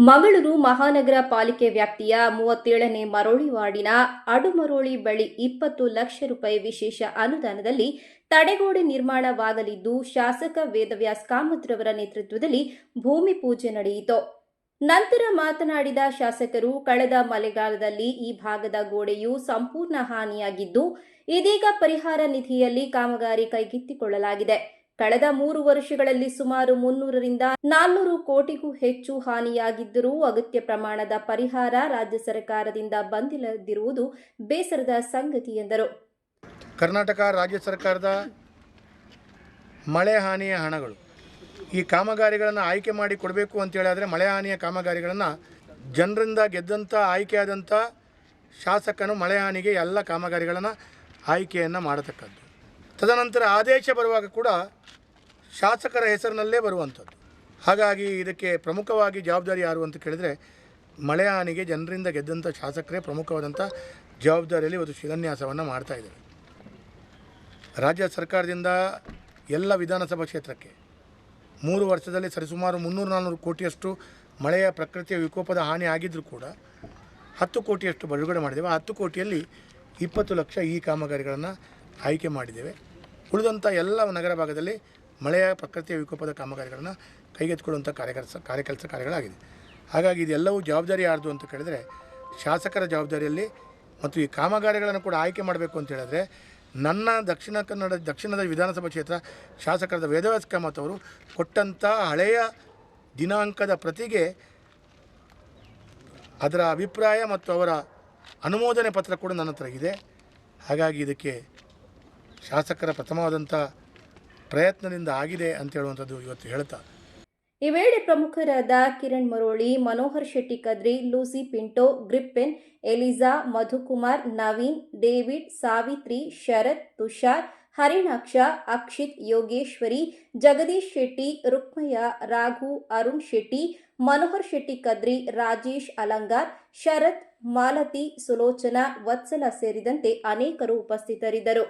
ಮಂಗಳೂರು ಮಹಾನಗರ ಪಾಲಿಕೆ ವ್ಯಾಪ್ತಿಯ 37ನೇ ಮರೋಳಿ ವಾರ್ಡಿನ ಅಡುಮರೋಳಿ ಬಳಿ 20 ಲಕ್ಷ ರೂಪಾಯಿ ವಿಶೇಷ ಅನುದಾನದಲ್ಲಿ ತಡೆಗೋಡೆ ನಿರ್ಮಾಣವಾಗಲಿದ್ದು, ಶಾಸಕ ವೇದವ್ಯಾಸ್ ಕಾಮತ್ರವರ ನೇತೃತ್ವದಲ್ಲಿ ಭೂಮಿ ಪೂಜೆ ನಡೆಯಿತು. ನಂತರ ಮಾತನಾಡಿದ ಶಾಸಕರು, ಕಳೆದ ಮಳೆಗಾಲದಲ್ಲಿ ಈ ಭಾಗದ ಗೋಡೆಯು ಸಂಪೂರ್ಣ ಹಾನಿಯಾಗಿದ್ದು, ಇದೀಗ ಪರಿಹಾರ ನಿಧಿಯಲ್ಲಿ ಕಾಮಗಾರಿ ಕೈಗೆತ್ತಿಕೊಳ್ಳಲಾಗಿದೆ. ಕಳೆದ 3 ವರ್ಷಗಳಲ್ಲಿ ಸುಮಾರು 300 ರಿಂದ 400 ಕೋಟಿಗೂ ಹೆಚ್ಚು ಹಾನಿಯಾಗಿದ್ದರೂ ಅಗತ್ಯ ಪ್ರಮಾಣದ ಪರಿಹಾರ ರಾಜ್ಯ ಸರ್ಕಾರದಿಂದ ಬಂದಿಲ್ಲದಿರುವುದು ಬೇಸರದ ಸಂಗತಿ ಎಂದರು. ಕರ್ನಾಟಕ ರಾಜ್ಯ ಸರ್ಕಾರದ ಮಳೆ ಹಾನಿಯ ಹಣಗಳು ಈ ಕಾಮಗಾರಿಗಳನ್ನು ಆಯ್ಕೆ ಮಾಡಿ ಕೊಡಬೇಕು ಅಂತ ಹೇಳಿದ್ರೆ ಮಳೆ ಹಾನಿಯ ಕಾಮಗಾರಿಗಳನ್ನು ಜನರಿಂದ ಗೆದ್ದಂಥ ಆಯ್ಕೆಯಾದಂಥ ಶಾಸಕನು ಮಳೆ ಹಾನಿಗೆ ಎಲ್ಲ ಕಾಮಗಾರಿಗಳನ್ನು ಆಯ್ಕೆಯನ್ನು ಮಾಡತಕ್ಕದ್ದು. ತದನಂತರ ಆದೇಶ ಬರುವಾಗ ಕೂಡ ಶಾಸಕರ ಹೆಸರಿನಲ್ಲೇ ಬರುವಂಥದ್ದು. ಹಾಗಾಗಿ ಇದಕ್ಕೆ ಪ್ರಮುಖವಾಗಿ ಜವಾಬ್ದಾರಿ ಯಾರು ಅಂತ ಕೇಳಿದರೆ ಮಳೆ ಹಾನಿಗೆ ಜನರಿಂದ ಗೆದ್ದಂಥ ಶಾಸಕರೇ ಪ್ರಮುಖವಾದಂಥ ಜವಾಬ್ದಾರಿಯಲ್ಲಿ ಇವತ್ತು ಶಿಲಾನ್ಯಾಸವನ್ನು ಮಾಡ್ತಾಯಿದ್ದಾರೆ. ರಾಜ್ಯ ಸರ್ಕಾರದಿಂದ ಎಲ್ಲ ವಿಧಾನಸಭಾ ಕ್ಷೇತ್ರಕ್ಕೆ 3 ವರ್ಷದಲ್ಲಿ ಸರಿಸುಮಾರು 300-400 ಕೋಟಿಯಷ್ಟು ಮಳೆಯ ಪ್ರಕೃತಿಯ ವಿಕೋಪದ ಹಾನಿ ಆಗಿದ್ದರೂ ಕೂಡ 10 ಕೋಟಿಯಷ್ಟು ಬಿಡುಗಡೆ ಮಾಡಿದ್ದೇವೆ. ಆ 10 ಕೋಟಿಯಲ್ಲಿ 20 ಲಕ್ಷ ಈ ಕಾಮಗಾರಿಗಳನ್ನು ಆಯ್ಕೆ ಮಾಡಿದ್ದೇವೆ. ಉಳಿದಂಥ ಎಲ್ಲ ನಗರ ಭಾಗದಲ್ಲಿ ಮಳೆಯ ಪ್ರಕೃತಿಯ ವಿಕೋಪದ ಕಾಮಗಾರಿಗಳನ್ನು ಕೈಗೆತ್ತಿಕೊಳ್ಳುವಂಥ ಕಾರ್ಯಗಳಾಗಿದೆ. ಹಾಗಾಗಿ ಇದೆಲ್ಲವೂ ಜವಾಬ್ದಾರಿ ಯಾರ್ದು ಅಂತ ಕೇಳಿದರೆ ಶಾಸಕರ ಜವಾಬ್ದಾರಿಯಲ್ಲಿ. ಮತ್ತು ಈ ಕಾಮಗಾರಿಗಳನ್ನು ಕೂಡ ಆಯ್ಕೆ ಮಾಡಬೇಕು ಅಂತ ಹೇಳಿದ್ರೆ ನನ್ನ ದಕ್ಷಿಣದ ವಿಧಾನಸಭಾ ಕ್ಷೇತ್ರ ಶಾಸಕರಾದ ವೇದವ್ಯಾಸ್ ಕಾಮತ್ ಅವರು ಕೊಟ್ಟಂಥ ಹಳೆಯ ದಿನಾಂಕದ ಪ್ರತಿಗೆ ಅದರ ಅಭಿಪ್ರಾಯ ಮತ್ತು ಅವರ ಅನುಮೋದನೆ ಪತ್ರ ಕೂಡ ನನ್ನ ಹತ್ರ ಇದೆ. ಹಾಗಾಗಿ ಇದಕ್ಕೆ ಶಾಸಕರ ಪ್ರಥಮವಾದಂಥ ಪ್ರಯತ್ನದಿಂದ ಆಗಿದೆ ಅಂತ ಹೇಳುವಂಥದ್ದು ಇವತ್ತು ಹೇಳ್ತಾ. ಈ ವೇಳೆ ಪ್ರಮುಖರಾದ ಕಿರಣ್ ಮರೋಳಿ, ಮನೋಹರ್ ಶೆಟ್ಟಿ ಕದ್ರಿ, ಲೂಸಿ ಪಿಂಟೋ, ಗ್ರಿಪ್ಪೆನ್, ಎಲಿಜಾ, ಮಧುಕುಮಾರ್, ನವೀನ್, ಡೇವಿಡ್, ಸಾವಿತ್ರಿ, ಶರತ್, ತುಷಾರ್, ಹರಿಣಾಕ್ಷ, ಅಕ್ಷಿತ್, ಯೋಗೇಶ್ವರಿ, ಜಗದೀಶ್ ಶೆಟ್ಟಿ, ರುಕ್ಮಯ್ಯ, ರಾಘು, ಅರುಣ್ ಶೆಟ್ಟಿ, ಮನೋಹರ್ ಶೆಟ್ಟಿ ಕದ್ರಿ, ರಾಜೇಶ್ ಅಲಂಗಾರ್, ಶರತ್, ಮಾಲತಿ, ಸುಲೋಚನಾ, ವತ್ಸಲ ಸೇರಿದಂತೆ ಅನೇಕರು ಉಪಸ್ಥಿತರಿದ್ದರು.